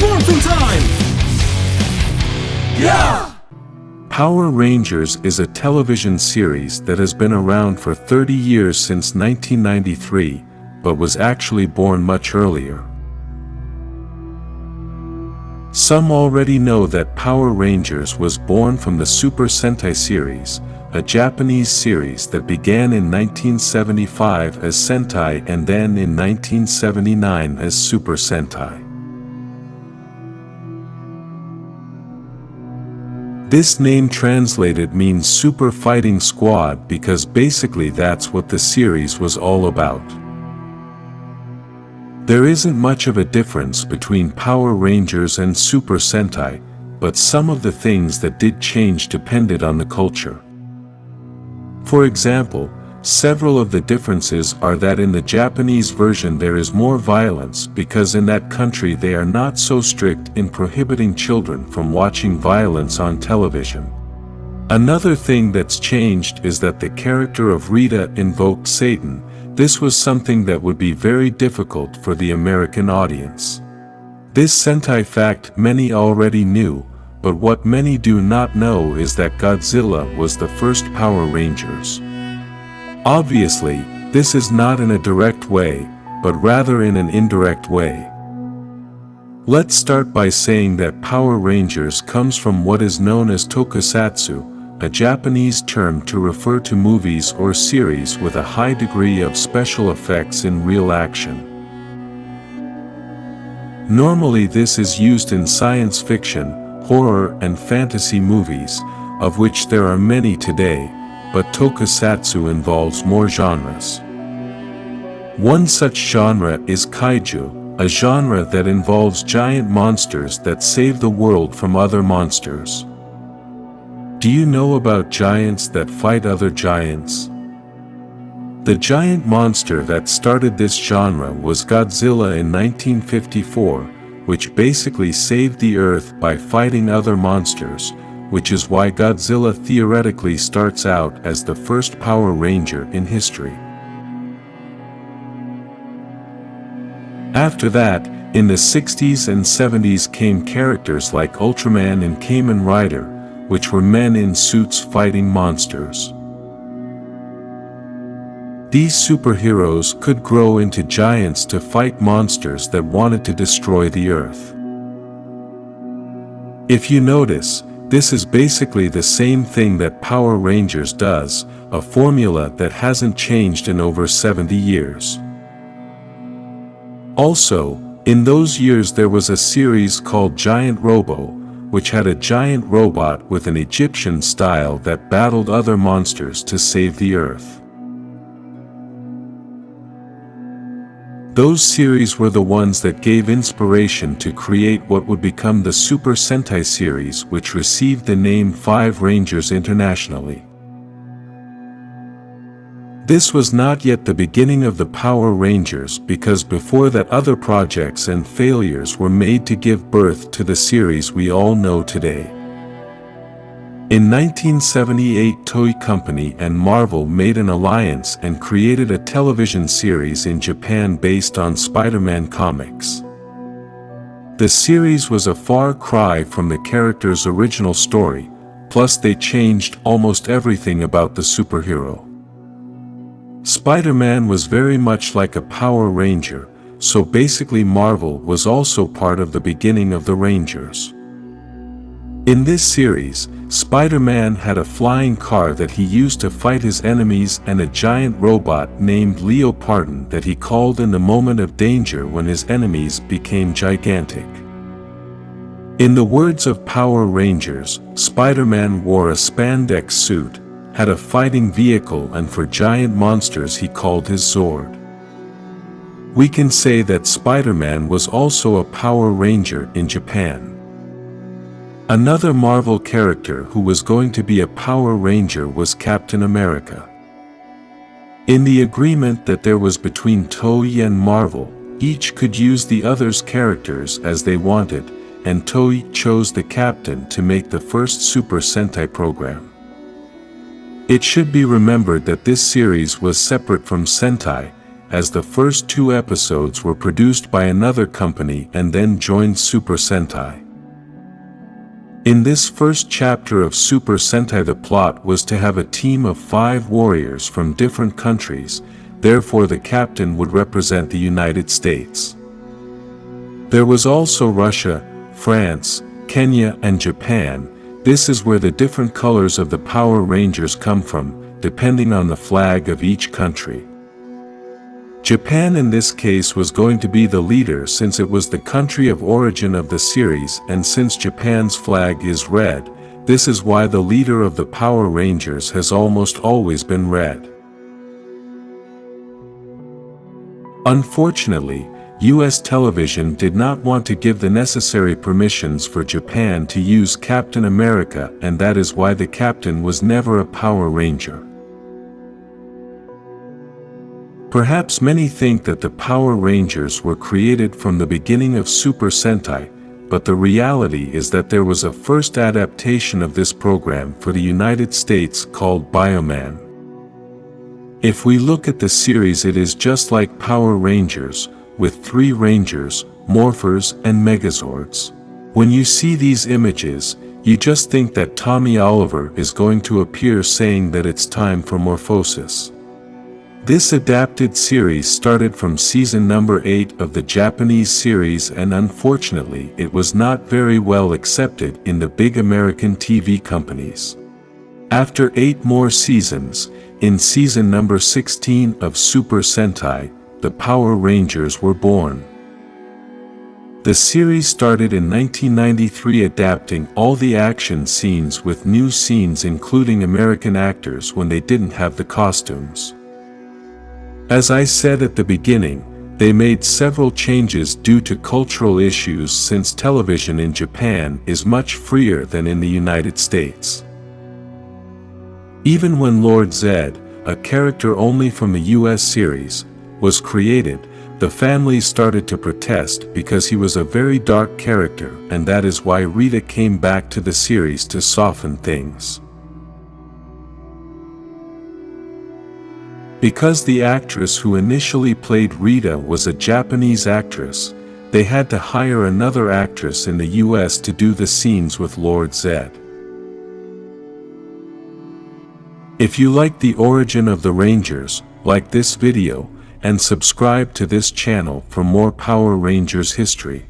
Morphin time! Yeah! Power Rangers is a television series that has been around for 30 years since 1993, but was actually born much earlier. Some already know that Power Rangers was born from the Super Sentai Series, a Japanese series that began in 1975 as Sentai and then in 1979 as Super Sentai. This name translated means Super Fighting Squad because basically that's what the series was all about. There isn't much of a difference between Power Rangers and Super Sentai, but some of the things that did change depended on the culture. For example, several of the differences are that in the Japanese version there is more violence because in that country they are not so strict in prohibiting children from watching violence on television. Another thing that's changed is that the character of Rita invoked Satan. This was something that would be very difficult for the American audience. This Sentai fact many already knew, but what many do not know is that Godzilla was the first Power Rangers. Obviously, this is not in a direct way, but rather in an indirect way. Let's start by saying that Power Rangers comes from what is known as tokusatsu, a Japanese term to refer to movies or series with a high degree of special effects in real action. Normally this is used in science fiction, horror and fantasy movies, of which there are many today, but tokusatsu involves more genres. One such genre is kaiju, a genre that involves giant monsters that save the world from other monsters. Do you know about giants that fight other giants? The giant monster that started this genre was Godzilla in 1954, which basically saved the Earth by fighting other monsters, which is why Godzilla theoretically starts out as the first Power Ranger in history. After that, in the 60s and 70s came characters like Ultraman and Kamen Rider, which were men in suits fighting monsters. These superheroes could grow into giants to fight monsters that wanted to destroy the Earth. If you notice, this is basically the same thing that Power Rangers does, a formula that hasn't changed in over 70 years. Also, in those years there was a series called Giant Robo, which had a giant robot with an Egyptian style that battled other monsters to save the Earth. Those series were the ones that gave inspiration to create what would become the Super Sentai series, which received the name 5 Rangers internationally. This was not yet the beginning of the Power Rangers because before that other projects and failures were made to give birth to the series we all know today. In 1978 Toei Company and Marvel made an alliance and created a television series in Japan based on Spiderman comics. The series was a far cry from the character's original story, plus they changed almost everything about the superhero. Spider-Man was very much like a Power Ranger, so basically Marvel was also part of the beginning of the Rangers. In this series, Spider-Man had a flying car that he used to fight his enemies and a giant robot named Leopardon that he called in the moment of danger when his enemies became gigantic. In the words of Power Rangers, Spider-Man wore a spandex suit, had a fighting vehicle, and for giant monsters he called his Zord. We can say that Spider-Man was also a Power Ranger in Japan. Another Marvel character who was going to be a Power Ranger was Captain America. In the agreement that there was between Toei and Marvel, each could use the other's characters as they wanted, and Toei chose the Captain to make the first Super Sentai program. It should be remembered that this series was separate from Sentai, as the first 2 episodes were produced by another company and then joined Super Sentai. In this first chapter of Super Sentai, the plot was to have a team of 5 warriors from different countries, therefore the captain would represent the United States. There was also Russia, France, Kenya and Japan. This is where the different colors of the Power Rangers come from, depending on the flag of each country. Japan in this case was going to be the leader since it was the country of origin of the series, and since Japan's flag is red, this is why the leader of the Power Rangers has almost always been red. Unfortunately, US television did not want to give the necessary permissions for Japan to use Captain America, and that is why the captain was never a Power Ranger. Perhaps many think that the Power Rangers were created from the beginning of Super Sentai, but the reality is that there was a first adaptation of this program for the United States called Bioman. If we look at the series, it is just like Power Rangers, with 3 Rangers, Morphers and Megazords. When you see these images, you just think that Tommy Oliver is going to appear saying that it's time for morphosis. This adapted series started from season number 8 of the Japanese series, and unfortunately it was not very well accepted in the big American TV companies. After 8 more seasons, in season number 16 of Super Sentai, the Power Rangers were born. The series started in 1993, adapting all the action scenes with new scenes including American actors when they didn't have the costumes. As I said at the beginning, they made several changes due to cultural issues since television in Japan is much freer than in the United States. Even when Lord Zed, a character only from the US series, was created, the families started to protest because he was a very dark character, and that is why Rita came back to the series to soften things. Because the actress who initially played Rita was a Japanese actress, they had to hire another actress in the US to do the scenes with Lord Zed. If you like the origin of the Rangers, like this video, and subscribe to this channel for more Power Rangers history.